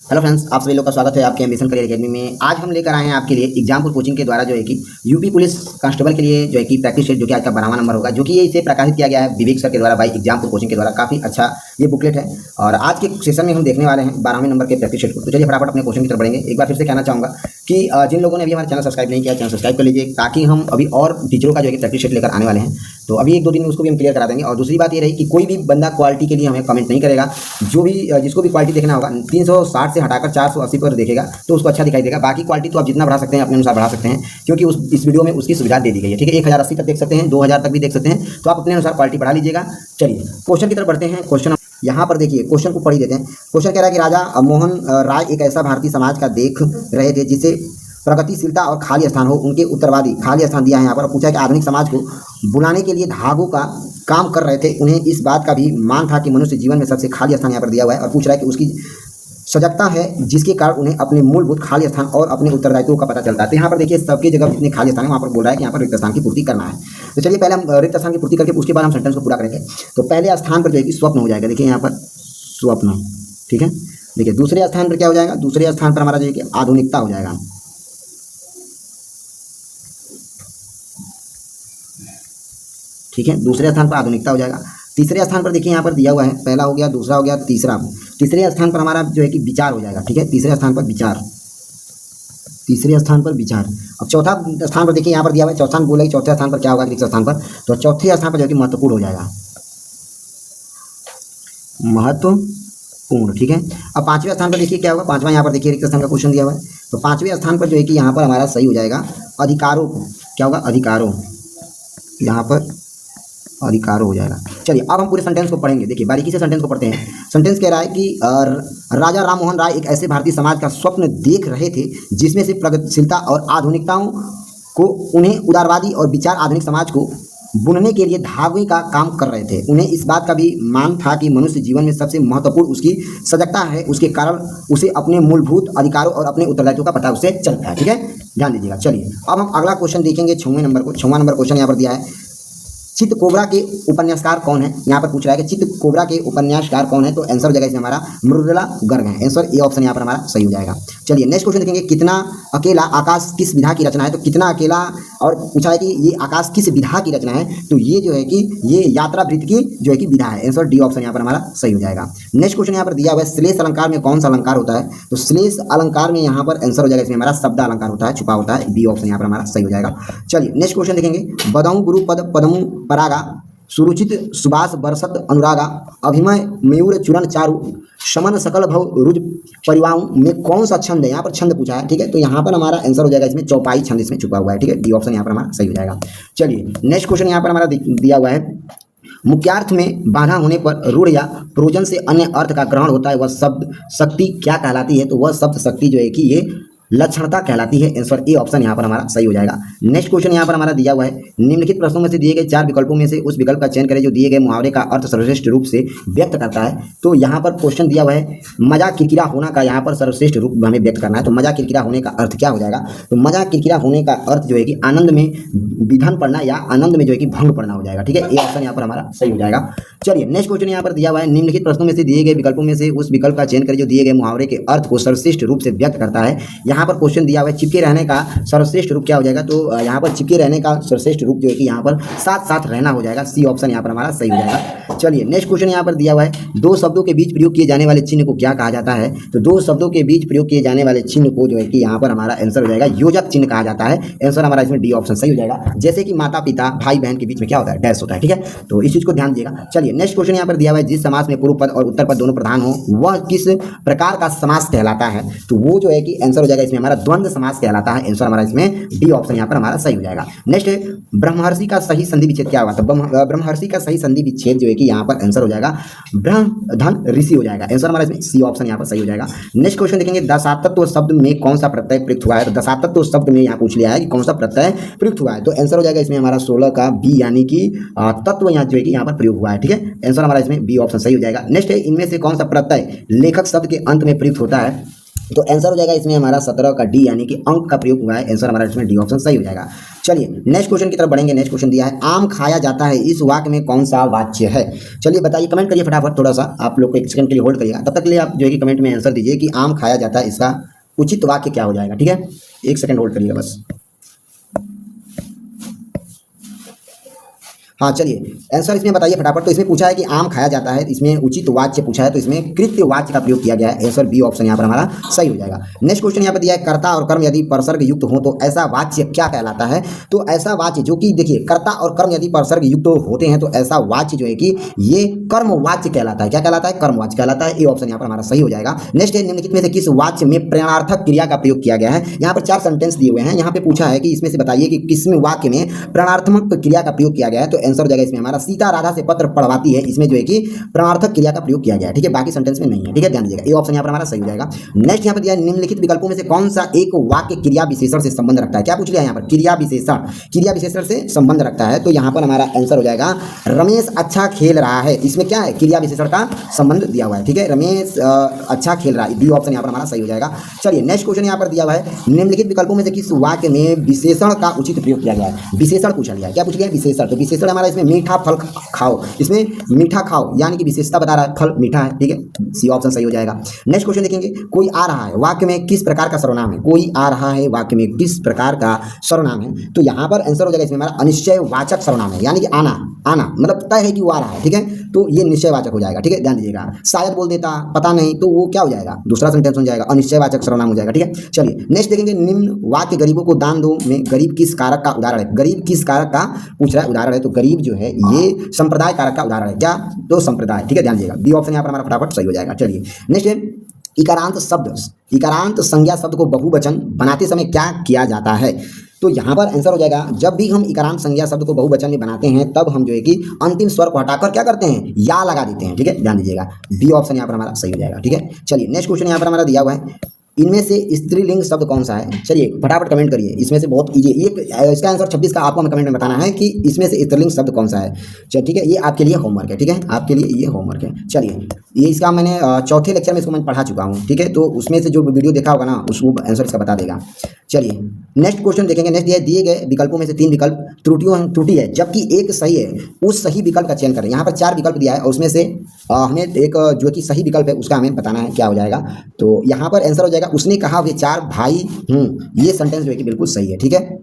Hello friends, आप सभी लोग का स्वागत है आपके एम्बिशन करियर अकेडमी में। आज हम लेकर आए हैं आपके लिए एग्जामपुर कोचिंग के द्वारा जो है कि यूपी पुलिस कांस्टेबल के लिए जो है कि प्रैक्टिस सेट जो कि आज का 12वां नंबर होगा, जो कि ये इसे प्रकाशित किया गया है विवेक सर के द्वारा भाई एग्जामपुर कोचिंग के द्वारा। काफ़ी अच्छा ये बुकलेट है और आज के सेशन में हम देखने वाले हैं 12वें नंबर के प्रैक्टिस सेट को। तो चलिए फटाफट अपने क्वेश्चन की तरफ बढ़ेंगे। एक बार फिर से कहना चाहूँगा कि जिन लोगों ने अभी हमारा चैनल सब्सक्राइब नहीं किया, चैनल सब्सक्राइब कर लीजिए, ताकि हम अभी और टीचरों का जो है कि प्रैक्टिस सेट लेकर आने वाले हैं। तो अभी 1-2 दिन में उसको भी हम क्लियर करा देंगे। और दूसरी बात ये रही कि कोई भी बंदा क्वालिटी के लिए हमें कमेंट नहीं करेगा। जो भी जिसको भी क्वालिटी देखना होगा 360 से हटाकर 480 पर देखेगा तो उसको अच्छा दिखाई देगा। बाकी क्वालिटी तो आप जितना बढ़ा सकते हैं अपने अनुसार बढ़ा सकते हैं, क्योंकि इस वीडियो में उसकी सुविधा दे दी गई है। ठीक है, 1080 तक देख सकते हैं, 2000 तक भी देख सकते हैं, तो आप अपने अनुसार क्वालिटी बढ़ा लीजिएगा। चलिए क्वेश्चन की तरफ बढ़ते हैं। क्वेश्चन यहाँ पर देखिए, क्वेश्चन को पढ़ ही देते हैं। क्वेश्चन कह रहा है कि राजा मोहन राय एक ऐसा भारतीय समाज का देख रहे थे जिसे प्रगतिशीलता और खाली स्थान हो। उनके उत्तरवादी खाली स्थान दिया है यहाँ पर। पूछा कि आधुनिक समाज को बुलाने के लिए धागों का काम कर रहे थे। उन्हें इस बात का भी मान था कि मनुष्य जीवन में सबसे खाली स्थान यहाँ पर दिया हुआ है, और पूछ रहा है कि उसकी सजगता है जिसके कारण उन्हें अपने मूलभूत खाली स्थान और अपने उत्तरदायित्वों का पता चलता है। तो यहाँ पर देखिए, सबकी जगह जितने खाली स्थान है वहाँ पर बोल रहा है कि यहाँ पर रिक्त स्थान की पूर्ति करना है। तो चलिए पहले हम रिक्त स्थान की पूर्ति करके उसके बाद हम सेंटेंस को पूरा करेंगे। तो पहले स्थान पर जो है कि स्वप्न हो जाएगा। देखिए यहाँ पर स्वप्न, ठीक है। देखिए दूसरे स्थान पर क्या हो जाएगा, दूसरे स्थान पर हमारा जो है कि आधुनिकता हो जाएगा। ठीक है, दूसरे स्थान पर आधुनिकता हो जाएगा। तीसरे स्थान पर देखिए यहाँ पर दिया हुआ है, पहला हो गया, दूसरा हो गया, तीसरा। तीसरे स्थान पर हमारा जो है कि विचार हो जाएगा। ठीक है, तीसरे स्थान पर विचार, तीसरे स्थान पर विचार। अब चौथा स्थान पर देखिए यहाँ पर दिया हुआ है, चौथा बोला कि चौथे स्थान पर क्या होगा रिक्त स्थान पर, तो चौथे स्थान पर जो है कि महत्वपूर्ण हो जाएगा, महत्वपूर्ण। ठीक है, अब पांचवें स्थान पर देखिए क्या होगा, पांचवा यहाँ पर देखिए रिक्त स्थान का क्वेश्चन दिया हुआ है। तो पांचवें स्थान पर जो है कि यहाँ पर हमारा सही हो जाएगा अधिकारों को, क्या होगा, अधिकारों, यहाँ पर अधिकारों हो जाएगा। चलिए अब हम पूरे सेंटेंस को पढ़ेंगे। देखिए बारीकी से सेंटेंस को पढ़ते हैं। सेंटेंस कह रहा है कि राजा राम मोहन राय एक ऐसे भारतीय समाज का स्वप्न देख रहे थे जिसमें से प्रगतिशीलता और आधुनिकताओं को, उन्हें उदारवादी और विचार आधुनिक समाज को बुनने के लिए धागे का काम कर रहे थे। उन्हें इस बात का भी मान था कि मनुष्य जीवन में सबसे महत्वपूर्ण उसकी सजगता है, उसके कारण उसे अपने मूलभूत अधिकारों और अपने उत्तरदायित्व का पता उससे चलता है। ठीक है, ध्यान दीजिएगा। चलिए अब हम अगला क्वेश्चन देखेंगे, 6वें नंबर को। 6वां नंबर क्वेश्चन यहाँ पर दिया है, चित्त कोबरा के उपन्यासकार कौन है। यहाँ पर पूछ रहा है कि चित्त कोबरा के उपन्यासकार कौन है। तो आंसर हो जाएगा इसमें हमारा मृदुला गर्ग है। आंसर ए ऑप्शन यहाँ पर हमारा सही हो जाएगा। चलिए नेक्स्ट क्वेश्चन देखेंगे, कितना अकेला आकाश किस विधा की रचना है। तो कितना अकेला, और पूछा है कि ये आकाश किस विधा की रचना है। तो ये जो है कि ये यात्रा वृत्त की जो है कि विधा है। आंसर डी ऑप्शन यहाँ पर हमारा सही हो जाएगा। नेक्स्ट क्वेश्चन यहाँ पर दिया हुआ है, श्लेष अलंकार में कौन सा अलंकार होता है। तो श्लेष अलंकार में यहाँ पर आंसर हो जाएगा इसमें हमारा शब्द अलंकार होता है, छुपा होता है। बी ऑप्शन यहाँ पर हमारा सही हो जाएगा। चलिए नेक्स्ट क्वेश्चन देखेंगे, बदऊ गुरु पद पदमु परागा सुरुचित सुबास बरसत अनुरागा अभिमय मयूर चूरण चारु शमन सकल भव रुज परिवाऊ में कौन सा छंद है। यहाँ पर छंद पूछा है। ठीक है, तो यहाँ पर हमारा आंसर हो जाएगा इसमें चौपाई छंद इसमें छुपा हुआ है। ठीक है, डी ऑप्शन यहाँ पर हमारा सही हो जाएगा। चलिए नेक्स्ट क्वेश्चन यहाँ पर हमारा दिया हुआ है, मुख्यार्थ में बाधा होने पर रूढ़ या प्रोजन से अन्य अर्थ का ग्रहण होता है, वह शब्द शक्ति क्या कहलाती है। तो वह शब्द शक्ति जो है कि ये लक्षणता कहलाती है। आंसर ए ऑप्शन यहाँ पर हमारा सही हो जाएगा। नेक्स्ट क्वेश्चन यहाँ पर हमारा दिया हुआ है, निम्नलिखित प्रश्नों में से दिए गए 4 विकल्पों में से उस विकल्प का चयन करें जो दिए गए मुहावरे का अर्थ सर्वश्रेष्ठ रूप से व्यक्त करता है। तो यहाँ पर क्वेश्चन दिया हुआ है, मजा किरकिरा होना का यहाँ पर सर्वश्रेष्ठ रूप हमें व्यक्त करना है। तो मजा किरकिरा होने का अर्थ क्या हो जाएगा। तो मजा किरकिरा होने का अर्थ जो है कि आनंद में विधन पड़ना या आनंद में जो है कि भंग पड़ना हो जाएगा। ठीक है, ए ऑप्शन यहाँ पर हमारा सही हो जाएगा। चलिए नेक्स्ट क्वेश्चन यहाँ पर दिया हुआ है, निम्नलिखित प्रश्नों में से दिए गए विकल्पों में से उस विकल्प का चयन करें जो दिए गए मुहावरे के अर्थ को सर्वश्रेष्ठ रूप से व्यक्त करता है। यहाँ पर क्वेश्चन दिया हुआ है, चिपके रहने का सर्वश्रेष्ठ रूप क्या हो जाएगा। तो यहाँ पर चिपके रहने का सर्वश्रेष्ठ रूप जो है कि यहाँ पर साथ साथ रहना हो जाएगा। सी ऑप्शन यहाँ पर हमारा सही हो जाएगा। चलिए नेक्स्ट क्वेश्चन यहाँ पर दिया हुआ है, दो शब्दों के बीच प्रयोग किए जाने वाले चिन्ह को क्या कहा जाता है। तो दो शब्दों के बीच प्रयोग किए जाने वाले चिन्ह को जो है कि यहाँ पर हमारा आंसर हो जाएगा योजक चिन्ह कहा जाता है। आंसर हमारा इसमें डी ऑप्शन सही हो जाएगा। जैसे कि माता पिता भाई बहन के बीच में क्या होता है, डैश होता है। ठीक है, तो इस चीज को ध्यान दिएगा। चलिए नेक्स्ट क्वेश्चन यहाँ पर दिया हुआ है, जिस समास में पूर्व पद और उत्तर पद दोनों प्रधान हो वह किस प्रकार का समास कहलाता है। तो वो जो है कि आंसर हो जाएगा इसमें हमारा द्वंद्व समास कहलाता है। आंसर हमारा इसमें डी ऑप्शन यहाँ पर हमारा सही हो जाएगा। नेक्स्ट है, ब्रह्मर्षि का सही संधि विच्छेद क्या होगा। तो ब्रह्मर्षि का सही संधि विच्छेद जो है कि यहाँ पर आंसर हो जाएगा ब्रह्म धन ऋषि हो जाएगा। आंसर हमारा इसमें सी ऑप्शन यहाँ पर सही हो जाएगा। नेक्स्ट क्वेश्चन देखेंगे, दशातत्व शब्द में कौन सा प्रत्यय प्रयुक्त हुआ है। तो दशातत्व शब्द में यहाँ पूछ लिया है कि कौन सा प्रत्यय प्रयुक्त हुआ है। तो आंसर हो जाएगा इसमें हमारा 16 का बी, यानी कि तत्व यहाँ जो है कि यहाँ पर प्रयोग हुआ है। ठीक है, आंसर हमारा इसमें बी ऑप्शन सही हो जाएगा। नेक्स्ट है, इनमें से कौन सा प्रत्यय लेखक शब्द के अंत में प्रयुक्त होता है। तो आंसर हो जाएगा इसमें हमारा 17 का डी, यानी कि अंक का प्रयोग हुआ है। आंसर हमारा इसमें डी ऑप्शन सही हो जाएगा। चलिए नेक्स्ट क्वेश्चन की तरफ बढ़ेंगे। नेक्स्ट क्वेश्चन दिया है आम खाया जाता है, इस वाक्य में कौन सा वाच्य है? चलिए बताइए, कमेंट करिए फटाफट, थोड़ा सा आप लोग को एक सेकंड के लिए होल्ड करिएगा, तब तक के लिए आप जो है कि कमेंट में आंसर दीजिए कि आम खाया जाता है, इसका उचित वाक्य क्या हो जाएगा। ठीक है, एक सेकंड होल्ड करिएगा बस। हाँ चलिए आंसर इसमें बताइए फटाफट। तो इसमें पूछा है कि आम खाया जाता है, इसमें उचित वाच्य पूछा है, तो इसमें कृत्य वाच्य का प्रयोग किया गया है। आंसर बी ऑप्शन यहाँ पर हमारा सही हो जाएगा। नेक्स्ट क्वेश्चन यहाँ पर दिया है कर्ता और कर्म यदि परसर्ग युक्त हो तो ऐसा वाच्य क्या कहलाता है? तो ऐसा वाच्य जो कि देखिए कर्ता और कर्म यदि परसर्ग युक्त होते हैं तो ऐसा वाच्य जो है कि ये कर्म वाच्य कहलाता है। क्या कहलाता है? कर्म वाच्य कहलाता है। ए ऑप्शन यहाँ पर हमारा सही हो जाएगा। नेक्स्ट है निम्नलिखित में से किस वाच्य में प्रेरणार्थक क्रिया का प्रयोग किया गया है? यहाँ पर 4 सेंटेंस दिए हुए हैं, यहाँ पे पूछा है कि इसमें से बताइए कि किसमें वाक्य में प्रेरणार्थक क्रिया का प्रयोग किया गया है। तो आंसर हो जाएगा इसमें हमारा सीता राधा से पत्र पढ़वाती है, इसमें जो है कि प्रेरणार्थक क्रिया का प्रयोग किया गया है। ठीक है, बाकी सेंटेंस में नहीं है। ठीक है, ध्यान दीजिएगा, ए ऑप्शन यहाँ पर हमारा सही हो जाएगा। नेक्स्ट यहाँ पर दिया निम्नलिखित विकल्पों में से कौन सा एक वाक्य क्रिया विशेषण से संबंध रखता है? क्या पूछ लिया यहाँ पर? क्रिया विशेषण से संबंध रखता है। तो यहाँ पर हमारा आंसर हो जाएगा रमेश अच्छा खेल रहा है। इसमें क्या है? क्रिया विशेषण का संबंध दिया हुआ है। ठीक है, रमेश अच्छा खेल रहा है, बी ऑप्शन यहाँ पर हमारा सही हो जाएगा। चलिए नेक्स्ट क्वेश्चन यहाँ पर दिया हुआ है निम्नलिखित विकल्पों में से किस वाक्य में विशेषण का उचित प्रयोग किया गया है? विशेषण पूछा गया है। क्या पूछ लिया है? विशेषण। तो विशेषण हमारा इसमें मीठा फल खाओ, इसमें मीठा खाओ यानी कि विशेषता बता रहा है, फल मीठा है। ठीक है, सी ऑप्शन सही हो जाएगा। नेक्स्ट क्वेश्चन देखेंगे, कोई आ रहा है वाक्य में किस प्रकार का सर्वनाम है? कोई आ रहा है वाक्य में किस प्रकार का सर्वनाम है? तो यहाँ पर आंसर हो जाएगा इसमें हमारा अनिश्चयवाचक सर्वनाम है, यानी कि आना मतलब तय है कि वो आ रहा है। ठीक है, तो ये निश्चयवाचक हो जाएगा। ठीक है, ध्यान दीजिएगा। शायद बोल देता, पता नहीं, तो वो क्या हो जाएगा? दूसरा सेंटेंस हो जाएगा, अनिश्चयवाचक सर्वनाम हो जाएगा। ठीक है, चलिए नेक्स्ट देखेंगे, निम्न वाक्य गरीबों को दान दो में गरीब किस कारक का उदाहरण है? गरीब किस कारक का पूछ रहा है उदाहरण है? तो गरीब जो है ये संप्रदाय कारक का उदाहरण है। क्या? तो संप्रदाय। ठीक है, ध्यान दीजिएगा, बी ऑप्शन यहाँ पर हमारा फटाफट सही हो जाएगा। चलिए नेक्स्ट है इकारांत संज्ञा शब्द को बहुवचन बनाते समय क्या किया जाता है? तो यहाँ पर आंसर हो जाएगा जब भी हम इकारांत संज्ञा शब्द को बहुवचन में बनाते हैं तब हम जो है कि अंतिम स्वर को हटाकर क्या करते हैं? या लगा देते हैं। ठीक है, ध्यान दीजिएगा, बी ऑप्शन यहाँ पर हमारा सही हो जाएगा। ठीक है, चलिए नेक्स्ट क्वेश्चन यहाँ पर हमारा दिया हुआ है इनमें से स्त्रीलिंग शब्द कौन सा है? चलिए फटाफट कमेंट करिए, इसमें से बहुत इजी इसका आंसर 26 का आपको हमें कमेंट में बताना है कि इसमें से स्त्रीलिंग शब्द कौन सा है। चलिए ठीक है, ये आपके लिए होमवर्क है। ठीक है, आपके लिए ये होमवर्क है। चलिए ये इसका मैंने चौथे लेक्चर में इसको मैं पढ़ा चुका हूँ। ठीक है, तो उसमें से जो वीडियो देखा होगा ना उसको आंसर इसका बता देगा। चलिए नेक्स्ट क्वेश्चन देखेंगे। नेक्स्ट दिए गए विकल्पों में से 3 विकल्प त्रुटि है जबकि एक सही है, उस सही विकल्प का चयन करें। यहाँ पर 4 विकल्प दिया है और उसमें से हमें एक जो कि सही विकल्प है उसका हमें बताना है क्या हो जाएगा। तो यहाँ पर आंसर हो जाएगा उसने कहा वे 4 भाई ये सेंटेंस जो है कि बिल्कुल सही है। ठीक है,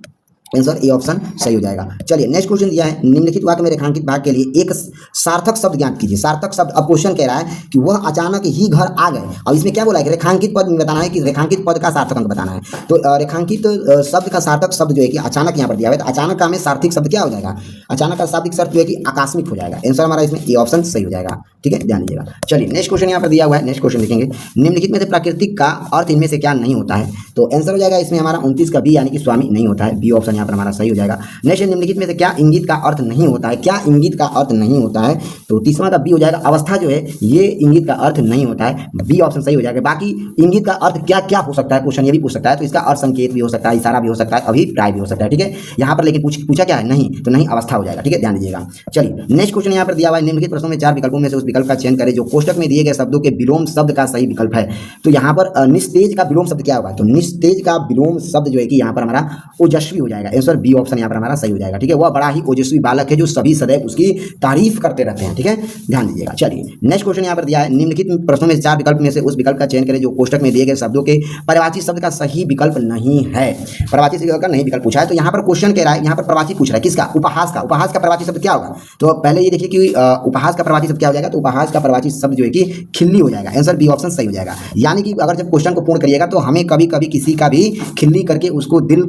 आंसर ए ऑप्शन सही हो जाएगा। चलिए नेक्स्ट क्वेश्चन दिया है निम्नलिखित वाक्य में रेखांकित भाग के लिए एक सार्थक शब्द ज्ञात कीजिए। सार्थक शब्द, अब क्वेश्चन कह रहा है कि वह अचानक ही घर आ गए। अब इसमें क्या बोला है कि रेखांकित पद में बताना है कि रेखांकित पद का सार्थक अंक बताना है। तो रेखांकित शब्द का सार्थक शब्द जो है कि अचानक यहाँ पर दिया हुआ है, तो अचानक का हमें सार्थिक शब्द क्या हो जाएगा? अचानक का शाब्दिक शब्द जो है कि आकस्मिक हो जाएगा। आंसर हमारा इसमें ए ऑप्शन सही हो जाएगा। ठीक है, ध्यान दीजिएगा। चलिए नेक्स्ट क्वेश्चन यहाँ पर दिया हुआ है। नेक्स्ट क्वेश्चन देखेंगे निम्नलिखित में से प्राकृतिक का अर्थ इनमें से क्या नहीं होता है? तो आंसर हो जाएगा इसमें हमारा 29 का बी यानी कि स्वामी नहीं होता है। बी ऑप्शन यहाँ पर हमारा सही हो जाएगा। नेक्स्ट निम्नलिखित में से क्या इंगित का अर्थ नहीं होता है? क्या इंगित का अर्थ नहीं होता है? तो तीसरा का बी हो जाएगा, अवस्था जो है ये इंगित का अर्थ नहीं होता है। बी ऑप्शन सही हो जाएगा। बाकी इंगित का अर्थ क्या क्या हो सकता है क्वेश्चन ये भी पूछ सकता है, तो इसका अर्थ संकेत भी हो सकता है, इशारा भी हो सकता है, अभिप्राय भी हो सकता है। ठीक है, यहाँ पर लेकिन पूछा क्या है? नहीं, तो नहीं अवस्था हो जाएगा। ठीक है, ध्यान दीजिएगा। चलिए नेक्स्ट क्वेश्चन यहाँ पर दिया हुआ है निम्नलिखित प्रश्नों में 4 विकल्पों में से उस विकल्प का चयन करें जो कोष्टक में दिए गए शब्दों के विलोम शब्द का सही विकल्प है। तो यहाँ पर निस्तेज का विलोम शब्द क्या होगा? तो निस्तेज का विलोम शब्द जो है कि यहाँ पर हमारा ओजस्वी हो जाएगा। आंसर बी ऑप्शन यहाँ पर हमारा सही हो जाएगा। ठीक है, वह बड़ा ही ओजस्वी बालक है जो सभी सदैव उसकी तारीफ करते रहते हैं। ठीक है, ध्यान दीजिएगा। चलिए नेक्स्ट क्वेश्चन यहाँ पर दिया है निम्नलिखित प्रश्नों में 4 विकल्प में से उस विकल्प का चयन करें जो कोष्टक में दिए गए शब्दों के पर्यायवाची शब्द का सही विकल्प नहीं है। पर्यायवाची शब्द का नहीं विकल्प पूछा है। तो यहाँ पर क्वेश्चन कह रहा है, यहाँ पर पर्यायवाची पूछ रहा है किसका? उपहास का। उपहास का पर्यायवाची शब्द क्या होगा? तो पहले ये देखिए कि उपहास का पर्यायवाची शब्द क्या हो जाएगा? तो उपहास का पर्यायवाची शब्द जो है कि खिल्ली हो जाएगा। आंसर बी ऑप्शन सही हो जाएगा। यानी कि अगर जब क्वेश्चन को पूर्ण करिएगा तो हमें कभी कभी किसी का भी खिल्ली करके उसको दिल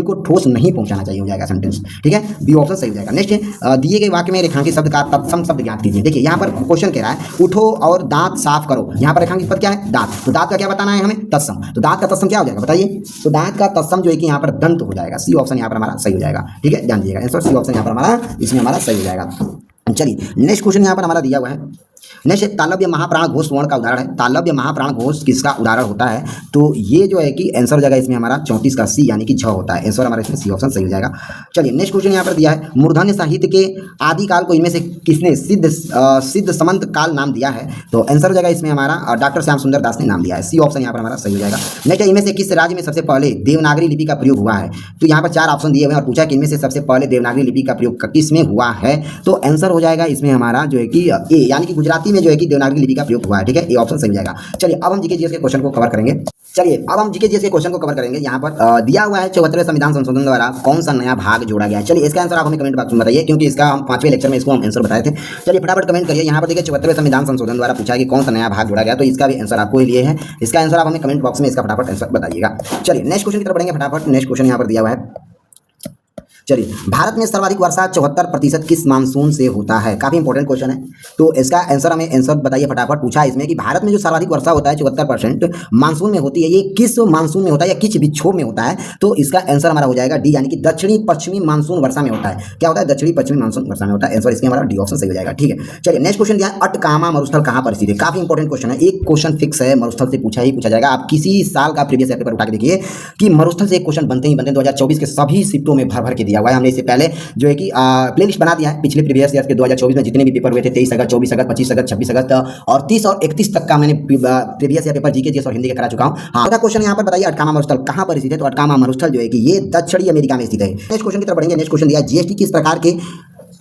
को ठोस नहीं पहुंचाना चाहिए, हो जाएगा सेंटेंस। ठीक है, बी ऑप्शन सही हो जाएगा। नेक्स्ट दिए गए वाक्य में रेखांकित शब्द का तत्सम शब्द ज्ञात कीजिए। देखिए यहाँ पर क्वेश्चन कह रहा है उठो और दांत साफ करो। यहाँ पर रेखांकित पद क्या है? दांत। तो दांत का क्या बताना है हमें? तत्सम। तो दांत का तत्सम क्या हो जाएगा बताइए? तो दांत का तत्सम जो है कि यहाँ पर दंत हो जाएगा। सी ऑप्शन यहाँ पर हमारा सही हो जाएगा। ठीक है, ध्यान दीजिएगा। आंसर सी ऑप्शन यहाँ पर हमारा इसमें हमारा सही हो जाएगा। चलिए नेक्स्ट क्वेश्चन यहाँ पर हमारा दिया हुआ है नेक्स्ट है तालव्य महाप्राण घोष स्वर्ण का उदाहरण है। तालव्य महाप्राण घोष किसका उदाहरण होता है? तो ये जो है कि आंसर हो जाएगा इसमें हमारा 34 का सी यानी कि झ होता है। आंसर हमारा इसमें सी ऑप्शन सही हो जाएगा। चलिए नेक्स्ट क्वेश्चन यहाँ पर दिया है, मूर्धन्य साहित्य के आदिकाल को इनमें से किसने सिद्ध समंत काल नाम दिया है? तो आंसर हो जाएगा इसमें हमारा डॉक्टर श्याम सुंदर दास ने नाम दिया है। सी ऑप्शन यहाँ पर हमारा सही हो जाएगा। नेक्स्ट इनमें से किस राज्य में सबसे पहले देवनागरी लिपि का प्रयोग हुआ है? तो यहाँ पर 4 ऑप्शन दिए हुए हैं और पूछा कि इनमें से सबसे पहले देवनागरी लिपि का प्रयोग किस में हुआ है? तो आंसर हो जाएगा इसमें हमारा जो है कि ए यानी कि गुजराती में जो है कि देवनागरी लिपि का प्रयोग हुआ है। ठीक है, ए ऑप्शन सही हो जाएगा। चलिए अब हम जीके जीएस के क्वेश्चन को कवर करेंगे। यहाँ पर दिया हुआ है 74वें संविधान संशोधन द्वारा कौन सा नया भाग जोड़ा गया है? चलिए इसका आंसर आप हमें कमेंट बॉक्स में बताइए, क्योंकि इसका हम 5वें लेक्चर में इसको हम आंसर बताए थे। चलिए फटाफट कमेंट करिए। यहाँ पर देखिए 74वें संविधान संशोधन द्वारा पूछा है कि कौन सा नया भाग जोड़ा गया, तो इसका भी आंसर आपको ही लिए है। इसका आंसर आप हमें कमेंट बॉक्स में इसका फटाफट आंसर बताइएगा। चलिए नेक्स्ट क्वेश्चन की तरफ बढ़ेंगे फटाफट। नेक्स्ट क्वेश्चन यहाँ पर दिया हुआ है, चलिए भारत में सर्वाधिक वर्षा 74% किस मानसून से होता है? काफी इंपॉर्टेंट क्वेश्चन है, तो इसका आंसर हमें आंसर बताइए फटाफट। पूछा है इसमें कि भारत में जो सर्वाधिक वर्षा होता है 74% मानसून में होती है, ये किस मानसून में होता है या किस विक्षोभ में होता है? तो इसका आंसर हमारा हो जाएगा डी यानी कि दक्षिणी पश्चिमी मानसून वर्षा में होता है। क्या होता है? दक्षिणी पश्चिमी मानसून वर्षा में होता है। आंसर इसके हमारा डी ऑप्शन सही हो जाएगा। ठीक है, चलिए नेक्स्ट क्वेश्चन दिया है, अटकामा मरुस्थल कहाँ पर स्थित है? काफी इंपॉर्टेंट क्वेश्चन है, एक क्वेश्चन फिक्स है, मरुस्थल से पूछा ही पूछा जाएगा। आप किसी साल का प्रीवियस पेपर उठा के देखिए कि मरुस्थल से एक क्वेश्चन बनते ही बनते 2024 के सभी शिफ्टों में भर भर के दिया हुआ है। हमने इससे पहले जो है कि प्लेलिस्ट बना दिया है पिछले प्रीवियस ईयर के 2024 में जितने भी पेपर हुए थे, 23 अगस्त, 24 अगस्त, 25 अगस्त, 26 अगस्त और 30 और 31 तक का मैंने previous year paper GK GS और हिंदी का करा चुका हूं। हाँ, अगला क्वेश्चन यहाँ पर बताइए, अटकामा मरुस्थल कहाँ पर स्थित है? तो अटकामा मरुस्थल जो है कि ये दक्षिणी अमेरिका में स्थित है। नेक्स्ट क्वेश्चन की तरफ बढ़ेंगे। नेक्स्ट क्वेश्चन दिया, जीएसटी किस प्रकार के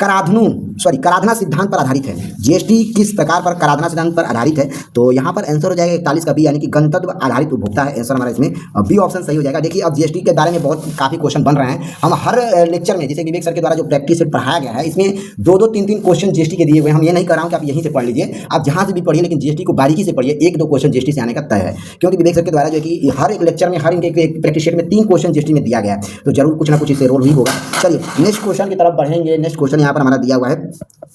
कराधाना सिद्धांत पर आधारित है? जीएसटी किस प्रकार पर कराधाना सिद्धांत पर आधारित है? तो यहाँ पर आंसर हो जाएगा 41 का बी यानी कि गंतव्य आधारित उपभोक्ता है। आंसर हमारा इसमें बी ऑप्शन सही हो जाएगा। देखिए अब जीएसटी के बारे में बहुत काफी क्वेश्चन बन रहे हैं। हम हर लेक्चर में जैसे विवेक सर के द्वारा जो प्रैक्टिस सेट पढ़ाया गया है, इसमें 2-2, 3-3 क्वेश्चन जीएसटी के दिए हुए हैं। हम ये नहीं कर रहा हूँ कि आप यहीं से पढ़ लीजिए, आप जहाँ से भी पढ़िए, लेकिन जीएसटी को बारीकी से पढ़िए। 1-2 क्वेश्चन जीएसटी से आने का तय है, क्योंकि विवेक सर के द्वारा जो है कि हर एक लेक्चर में हर इनके प्रैक्टिस सेट में 3 क्वेश्चन जीएसटी में दिया गया है, तो जरूर कुछ ना कुछ इससे रोल ही होगा। चलिए नेक्स्ट क्वेश्चन की तरफ बढ़ेंगे। नेक्स्ट क्वेश्चन यहाँ पर हमारा दिया हुआ है,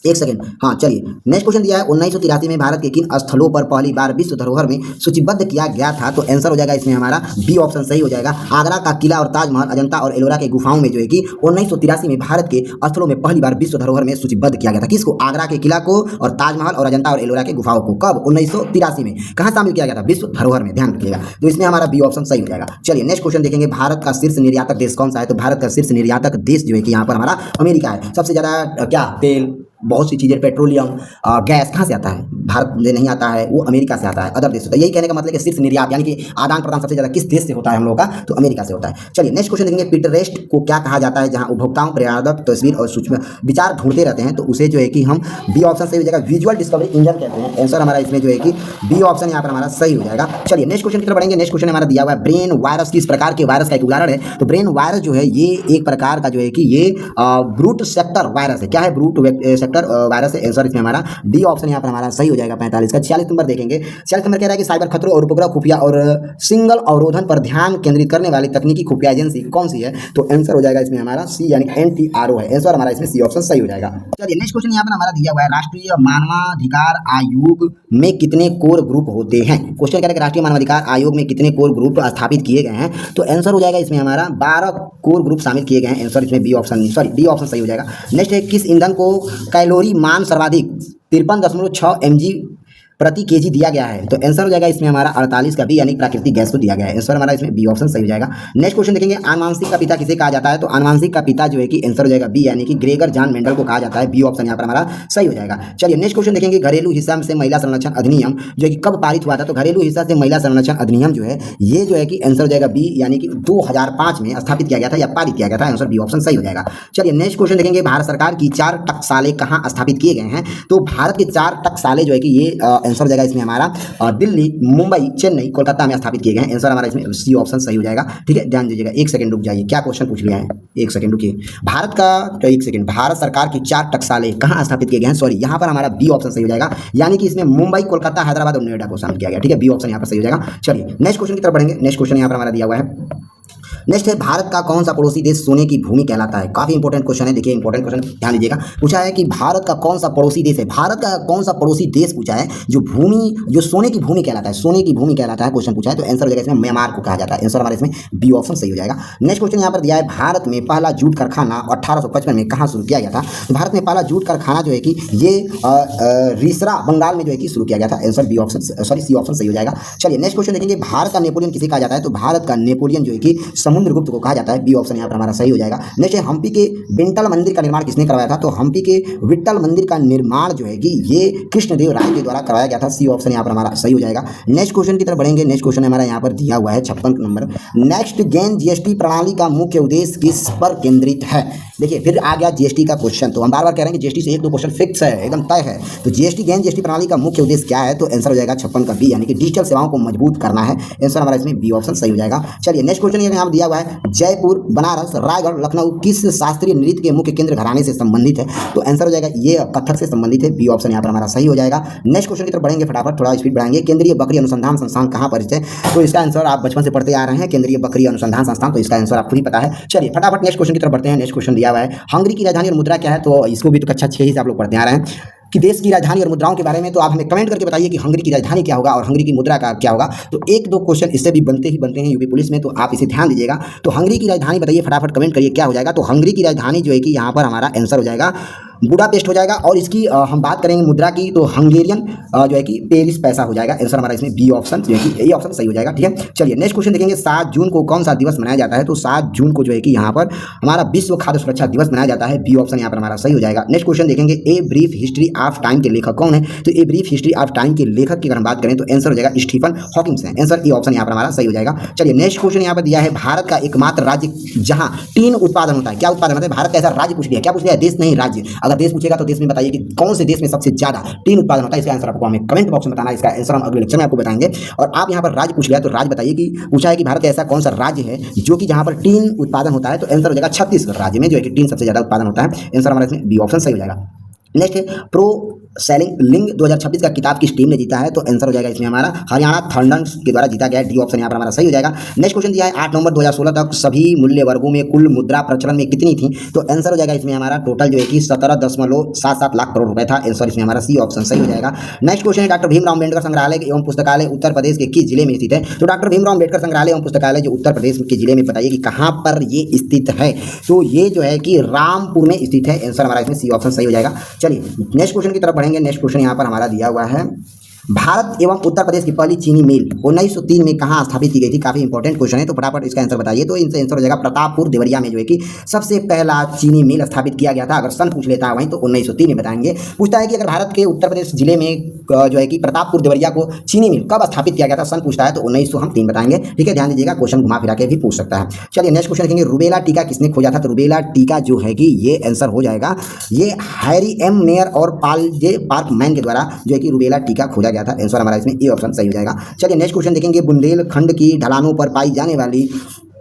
एक सेकंड, हाँ चलिए नेक्स्ट क्वेश्चन दिया है, 1983 में भारत के किन स्थलों पर पहली बार विश्व धरोहर में सूचीबद्ध किया गया था? तो आंसर हो जाएगा इसमें हमारा बी ऑप्शन सही हो जाएगा। आगरा का किला और ताजमहल, अजंता और एलोरा के गुफाओं में जो है कि 1983 में भारत के स्थलों में पहली बार विश्व धरोहर में सूचीबद्ध किया गया था। किसको? आगरा के किला को और ताजमहल और अजंता और एलोरा के गुफाओं को। कब? 1983 में। कहाँ शामिल किया गया था? विश्व धरोहर में, ध्यान रखिएगा। तो इसमें हमारा बी ऑप्शन सही हो जाएगा। चलिए नेक्स्ट क्वेश्चन देखेंगे, भारत का शीर्ष निर्यातक देश कौन सा है? तो भारत का शीर्ष निर्यातक देश जो है कि यहाँ पर हमारा अमेरिका है। सबसे ज्यादा क्या? तेल, बहुत सी चीज़ें, पेट्रोलियम, गैस कहाँ से आता है? भारत में नहीं आता है, वो अमेरिका से आता है, अदर देश होता है। यही कहने का मतलब कि शीर्ष निर्यात यानी कि आदान प्रदान सबसे ज़्यादा किस देश से होता है हम लोग का? तो अमेरिका से होता है। चलिए नेक्स्ट क्वेश्चन देखेंगे, पिंटरेस्ट को क्या कहा जाता है? जहाँ उपभोक्ताओं प्रेरणादायक तस्वीर और सूक्ष्म विचार ढूंढते रहते हैं, तो उसे जो है कि हम बी ऑप्शन सही हो जाएगा, विजुअल डिस्कवरी इंजन कहते हैं। आंसर हमारा इसमें जो है कि बी ऑप्शन यहाँ पर हमारा सही हो जाएगा। चलिए नेक्स्ट क्वेश्चन की तरफ बढ़ेंगे। नेक्स्ट क्वेश्चन हमारा दिया हुआ है, ब्रेन वायरस किस प्रकार के वायरस का एक उदाहरण है? तो ब्रेन वायरस जो है ये एक प्रकार का जो है कि ये ब्रूट सेक्टर वायरस है। क्या है? ब्रूट सेक्टर वायरस है। आंसर इसमें हमारा डी ऑप्शन यहाँ पर हमारा सही हो जाएगा 45 का। 46 नंबर देखेंगे। 46 नंबर कह रहा है कि साइबर खतरों और उपग्रह खुफिया और सिंगल अवरोधन पर ध्यान केंद्रित करने वाली तकनीकी खुफिया एजेंसी कौन सी है? तो आंसर हो जाएगा इसमें हमारा सी यानी NTRO है। आंसर हमारा इसमें सी ऑप्शन सही हो जाएगा। चलिए नेक्स्ट क्वेश्चन यहाँ पर हमारा दिया हुआ है, राष्ट्रीय मानवाधिकार आयोग में कितने कोर ग्रुप होते हैं? क्वेश्चन कह रहा है कि राष्ट्रीय मानवाधिकार आयोग में कितने कोर ग्रुप स्थापित किए गए हैं? तो आंसर हो जाएगा इसमें हमारा 12 कोर ग्रुप शामिल किए गए हैं। आंसर इसमें बी ऑप्शन डी ऑप्शन सही हो जाएगा। नेक्स्ट है, किस ईंधन को कैलोरी मान सर्वाधिक 53.6 mg प्रति केजी दिया गया है? तो आंसर हो जाएगा इसमें हमारा 48 का बी यानी प्राकृतिक गैस को दिया गया है। आंसर हमारा इसमें बी ऑप्शन सही हो जाएगा। नेक्स्ट क्वेश्चन देखेंगे, आनुवांशिक का पिता किसे कहा जाता है? तो आनुवांशिक का पिता जो है कि आंसर हो जाएगा बी यानी कि ग्रेगर जॉन मेंडल को कहा जाता है। बी ऑप्शन यहाँ पर हमारा सही हो जाएगा। चलिए नेक्स्ट क्वेश्चन देखेंगे, घरेलू हिस्सा से महिला संरक्षण अधिनियम जो कि कब पारित हुआ था? तो घरेलू हिस्सा से महिला संरक्षण अधिनियम जो है ये जो है कि आंसर हो जाएगा बी यानी कि 2005 में स्थापित किया गया था या पारित किया गया था। आंसर बी ऑप्शन सही हो जाएगा। चलिए नेक्स्ट क्वेश्चन देखेंगे, भारत सरकार की 4 टकसालें कहाँ स्थापित किए गए हैं? तो भारत के 4 टकसालें जो है कि ये आंसर हो जाएगा इसमें हमारा दिल्ली, मुंबई, चेन्नई, कोलकाता में स्थापित किए गए हैं। आंसर हमारा इसमें सी ऑप्शन सही हो जाएगा। ठीक है, ध्यान दीजिएगा। एक सेकंड रुक जाइए, क्या क्वेश्चन पूछ लिया है? एक सेकंड रुकिए। भारत का तो एक सेकंड, भारत सरकार की 4 टकसालें कहाँ स्थापित किए गए हैं? सॉरी, यहाँ पर हमारा बी ऑप्शन सही हो जाएगा, यानी कि इसमें मुंबई, कोलकाता, हैदराबाद और नोएडा को शामिल किया गया। ठीक है, बी ऑप्शन यहाँ पर सही हो जाएगा। चलिए नेक्स्ट क्वेश्चन की तरफ बढ़ेंगे। नेक्स्ट क्वेश्चन यहाँ पर हमारा दिया हुआ है, नेक्स्ट है भारत का कौन सा पड़ोसी देश सोने की भूमि कहलाता है। काफी इंपॉर्टेंट क्वेश्चन है, देखिए इंपॉर्टेंट क्वेश्चन ध्यान दीजिएगा। पूछा है कि भारत का कौन सा पड़ोसी देश है, भारत का कौन सा पड़ोसी देश पूछा है जो सोने की भूमि कहलाता है, सोने की भूमि कहलाता है क्वेश्चन पूछा है। तो आंसर हो जाएगा इसमें म्यांमार को कहा जाता है। आंसर हमारे इसमें बी ऑप्शन सही हो जाएगा। नेक्स्ट क्वेश्चन यहाँ पर दिया है भारत में पहला जूट कारखाना 1855 में कहाँ शुरू किया गया था। तो भारत में पहला जूट कारखाना जो है कि ये रिसरा बंगाल में जो है कि शुरू किया गया था। Answer B option C option सही हो जाएगा। चलिए नेक्स्ट क्वेश्चन देखेंगे, भारत का नेपोलियन किसे कहा जाता है। तो भारत का नेपोलियन जो है कि समुद्रगुप्त को कहा जाता है। बी ऑप्शन यहाँ पर हमारा सही हो जाएगा। नेक्स्ट है हम्पी के विट्ठल मंदिर का निर्माण किसने करवाया था। तो हम्पी के विट्ठल मंदिर का निर्माण जो है कि ये कृष्णदेव राय के द्वारा करवाया गया था। सी ऑप्शन यहाँ पर हमारा सही हो जाएगा। नेक्स्ट क्वेश्चन की तरफ बढ़ेंगे। नेक्स्ट क्वेश्चन हमारा यहाँ पर दिया हुआ है 56 नंबर। नेक्स्ट गेन जीएसटी प्रणाली का मुख्य उद्देश्य किस पर केंद्रित है। देखिए फिर आ गया जीएसटी का क्वेश्चन। तो हम बार बार कह रहे हैं कि जीएसटी से एक दो क्वेश्चन फिक्स है, एकदम तय है। तो जीएसटी प्रणाली का मुख्य उद्देश्य क्या है। तो आंसर हो जाएगा 56 का बी, यानी कि डिजिटल सेवाओं को मजबूत करना है। आंसर हमारा इसमें बी ऑप्शन सही हो जाएगा। चलिए नेक्स्ट क्वेश्चन यहाँ दिया हुआ है, जयपुर, बनारस, रायगढ़, लखनऊ किस शास्त्रीय नृत्य के मुख्य केंद्र घराने से संबंधित है। तो आंसर हो जाएगा ये कथक से संबंधित है। बी ऑप्शन यहाँ पर हमारा सही हो जाएगा। नेक्स्ट क्वेश्चन की तरफ बढ़ेंगे, फटाफट थोड़ा स्पीड बढ़ाएंगे। केंद्रीय बकरी अनुसंधान संस्थान कहाँ पर है। तो इसका आंसर आप बचपन से पढ़ते आ रहे हैं, केंद्रीय बकरी अनुसंधान संस्थान। तो इसका आंसर आपको ही पता है। चलिए फटाफट नेक्स्ट क्वेश्चन की तरफ बढ़ते हैं। नेक्स्ट क्वेश्चन दिया हुआ है, हंगरी की राजधानी और मुद्रा क्या है। तो इसको भी तो कक्षा 6 से आप लोग पढ़ते आ रहे हैं कि देश की राजधानी और मुद्राओं के बारे में। तो आप हमें कमेंट करके बताइए कि हंगरी की राजधानी क्या होगा और हंगरी की मुद्रा का क्या होगा। तो एक दो क्वेश्चन इससे भी बनते हैं यूपी पुलिस में, तो आप इसे ध्यान दीजिएगा। तो हंगरी की राजधानी बताइए, फटाफट कमेंट करिए क्या हो जाएगा। तो हंगरी की राजधानी जो है कि यहाँ पर हमारा आंसर हो जाएगा बुडापेस्ट हो जाएगा। और इसकी हम बात करेंगे मुद्रा की, तो हंगेरियन जो है कि पेरिस पैसा हो जाएगा। आंसर हमारा इसमें बी ऑप्शन जो है कि ए ऑप्शन सही हो जाएगा। ठीक है, चलिए नेक्स्ट क्वेश्चन देखेंगे, 7 जून को कौन सा दिवस मनाया जाता है। तो 7 जून को जो है कि यहाँ पर हमारा विश्व खाद्य सुरक्षा दिवस मनाया जाता है। बी ऑप्शन यहाँ पर हमारा सही हो जाएगा। नेक्स्ट क्वेश्चन देखेंगे, a brief history of time के लेखक कौन है। तो a brief history of time के लेखक की अगर हम बात करें तो आंसर हो जाएगा स्टीफन हॉकिंग है। आंसर ए ऑप्शन यहाँ पर हमारा सही हो जाएगा। चलिए नेक्स्ट क्वेश्चन यहाँ पर दिया है, भारत का एकमात्र राज्य जहाँ टीन उत्पादन होता है। क्या उत्पादन होता है, भारत का ऐसा राज्य पूछ लिया। क्या पूछ लिया, देश नहीं राज्य। अगर देश पूछेगा तो देश में बताइए कि कौन से देश में सबसे ज्यादा टीन उत्पादन होता है। इसका आंसर आपको हमें कमेंट बॉक्स में बताना है। इसका आंसर हम अगले लेक्चर में आपको बताएंगे। और आप यहाँ पर राज्य पूछ लिया तो राज्य बताइए कि पूछा है कि भारत का ऐसा कौन सा राज्य है जो कि जहाँ पर टीन उत्पादन होता है। तो आंसर हो जाएगा छत्तीसगढ़ राज्य में जो है कि टीन सबसे ज्यादा उत्पादन होता है। आंसर हमारा इसमें बी ऑप्शन सही हो जाएगा। नेक्स्ट है प्रो सेलिंग लिंग 2026 का किताब किस टीम ने जीता है। तो आंसर हो जाएगा इसमें हमारा हरियाणा थंडर्स के द्वारा जीता गया है। डी ऑप्शन यहाँ पर हमारा सही हो जाएगा। नेक्स्ट क्वेश्चन दिया है, 8 नवंबर 2016 तक सभी मूल्य वर्गों में कुल मुद्रा प्रचलन में कितनी थी। तो आंसर हो जाएगा इसमें हमारा टोटल जो है कि 17.77 लाख करोड़ रुपए था। आंसर इसमें हमारा सी ऑप्शन सही हो जाएगा। नेक्स्ट क्वेश्चन है, डॉक्टर भीमराव अम्बेडकर संग्रहालय एवं पुस्तकालय उत्तर प्रदेश के किस जिले में स्थित है। तो डॉक्टर भीमराव अम्बेडकर संग्रहालय एवं पुस्तकालय जो उत्तर प्रदेश के जिले में, बताइए कि कहाँ पर ये स्थित है। तो ये जो है कि रामपुर में स्थित है। आंसर हमारा इसमें सी ऑप्शन सही हो जाएगा। चलिए नेक्स्ट क्वेश्चन की तरफ बढ़ेंगे। नेक्स्ट क्वेश्चन यहाँ पर हमारा दिया हुआ है, भारत एवं उत्तर प्रदेश की पहली चीनी मिल 1903 में कहाँ स्थापित की गई थी। काफी इंपॉर्टेंट क्वेश्चन है, तो फटाफट इसका आंसर बताइए। तो इनसे आंसर हो जाएगा प्रतापपुर देवरिया में जो है कि सबसे पहला चीनी मिल स्थापित किया गया था। अगर सन पूछ लेता है वहीं तो 1903 में बताएंगे। पूछता है कि अगर भारत के उत्तर प्रदेश जिले में जो है कि प्रतापपुर देवरिया को चीनी मिल कब स्थापित किया गया था, सन पूछता है तो 1903 बताएंगे। ठीक है, ध्यान दीजिएगा, क्वेश्चन घुमा फिरा के भी पूछ सकता है। चलिए नेक्स्ट क्वेश्चन देखेंगे, रूबेला टीका किसने खोजा था। तो रूबेला टीका जो है कि ये आंसर हो जाएगा ये हैरी एम मेयर और पाल जे पार्कमैन के द्वारा जो है कि रूबेला टीका खोजा गया था। आंसर हमारा इसमें ये ऑप्शन सही हो जाएगा। चलिए नेक्स्ट क्वेश्चन देखेंगे, बुंदेलखंड की ढलानों पर पाई जाने वाली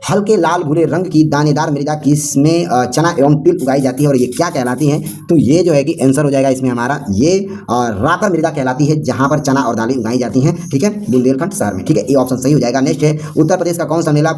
हल्के लाल भूरे रंग की दानेदार मृदा किसमें चना एवं तिल उगाई जाती है और ये क्या कहलाती हैं। तो ये जो है कि आंसर हो जाएगा इसमें हमारा ये राकर मृदा कहलाती है, जहां पर चना और दालें उगाई जाती हैं। ठीक है, बुंदेलखंड शहर में। ठीक है, ये ऑप्शन सही हो जाएगा। नेक्स्ट है, उत्तर प्रदेश का कौन सा मेला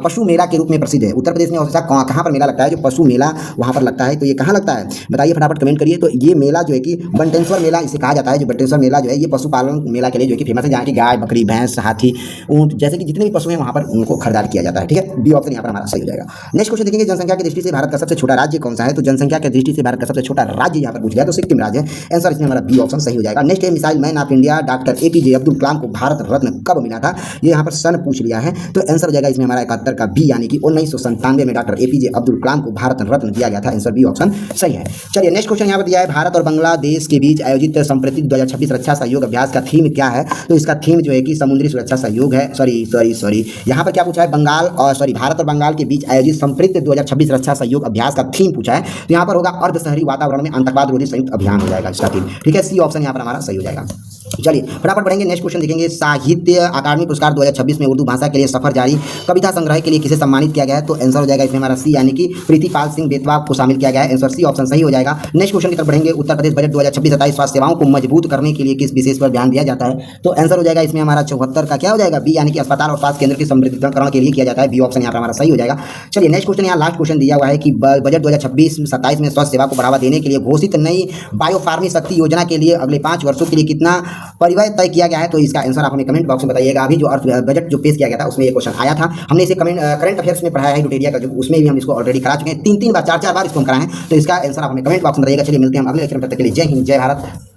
पशु मेला के रूप में प्रसिद्ध है। उत्तर प्रदेश में ऐसा कहाँ पर मेला लगता है जो पशु मेला वहाँ पर लगता है। तो ये कहाँ लगता है बताइए, फटाफट कमेंट करिए। तो ये मेला जो है कि बंटेश्वर मेला इसे कहा जाता है। जो बंटेश्वर मेला जो है ये पशुपालन मेला के लिए जो है कि फेमस है, जहाँ की गाय, बकरी, भैंस, हाथी, ऊँट जैसे कि जितने भी पशु हैं वहाँ पर उनको खरीदारी किया जाता है। ठीक है, बी ऑप्शन यहाँ पर हमारा सही हो जाएगा। नेक्स्ट क्वेश्चन देखेंगे, जनसंख्या की दृष्टि से भारत का सबसे छोटा राज्य कौन सा है। तो जनसंख्या की दृष्टि से भारत का सबसे छोटा राज्य यहाँ पर पूछ गया तो सिक्किम राज्य है। आंसर इसमें हमारा बी ऑप्शन सही हो जाएगा। नेक्स्ट है, missile man of India doctor APJ Abdul Kalam को भारत रत्न कब मिला था। ये यहाँ पर सन पूछ लिया है। तो आंसर हो जाएगा इसमें हमारा 71 का बी, यानी कि 1997 में डॉक्टर एपीजे अब्दुल कलाम को भारत रत्न दिया गया था। आंसर बी ऑप्शन सही है। चलिए नेक्स्ट क्वेश्चन यहाँ पर दिया है, भारत और बांग्लादेश के बीच आयोजित संप्रतिक 2026 रक्षा सहयोग अभ्यास का थीम क्या है। तो इसका थीम जो है कि समुद्री सुरक्षा सहयोग है। सॉरी यहाँ पर क्या पूछा है, बंगाल और भारत और बंगाल के बीच आयोजित संप्रतिक 2026 रक्षा सहयोग अभ्यास का थीम पूछा है। तो यहाँ पर होगा अर्ध शहरी वातावरण में आतंकवाद रोधी संयुक्त अभियान हो जाएगा इसका थीम। ठीक है, सी ऑप्शन यहाँ पर हमारा सही हो जाएगा। चलिए फटाफट बढ़ेंगे, नेक्स्ट क्वेश्चन देखेंगे। साहित्य अकादमी पुरस्कार 2026 में उर्दू भाषा के लिए सफर जारी कविता संग्रह के लिए किसे सम्मानित किया गया है? तो आंसर हो जाएगा इसमें हमारा सी, यानी कि प्रीतिपाल सिंह बेतवा को शामिल किया गया है। आंसर सी ऑप्शन सही हो जाएगा। नेक्स्ट क्वेश्चन की तरफ बढ़ेंगे। उत्तर प्रदेश बजट 2026-27 स्वास्थ्य सेवाओं को मजबूत करने के लिए किस विशेष पर ध्यान दिया जाता है? तो आंसर हो जाएगा इसमें हमारा 74 का क्या हो जाएगा? बी, यानी कि अस्पताल और स्वास्थ्य केंद्र के समृद्धीकरण के लिए किया जाता है। बी ऑप्शन यहाँ पर हमारा सही हो जाएगा। चलिए नेक्स्ट क्वेश्चन, यहाँ लास्ट क्वेश्चन दिया हुआ है कि बजट 2026-27 में स्वास्थ्य सेवा को बढ़ावा देने के लिए घोषित नई बायोफार्मी शक्ति योजना के लिए अगले 5 वर्षों के लिए कितना परिव्यय तय किया गया है? तो इसका आंसर आप हमें कमेंट बॉक्स में बताइएगा। अभी जो अर्थ बजट जो पेश किया गया था उसमें ये क्वेश्चन आया था, हमने इसे करंट अफेयर्स में पढ़ाया है लुटेरिया का, जो उसमें भी हम इसको ऑलरेडी करा चुके हैं, 3 बार 4 बार इसको हम कराए हैं। तो इसका आंसर आप हमें कमेंट बॉक्स में बताइएगा। चलिए मिलते हैं हम अगले लेक्चर में, तब तक के लिए जय हिंद जय भारत।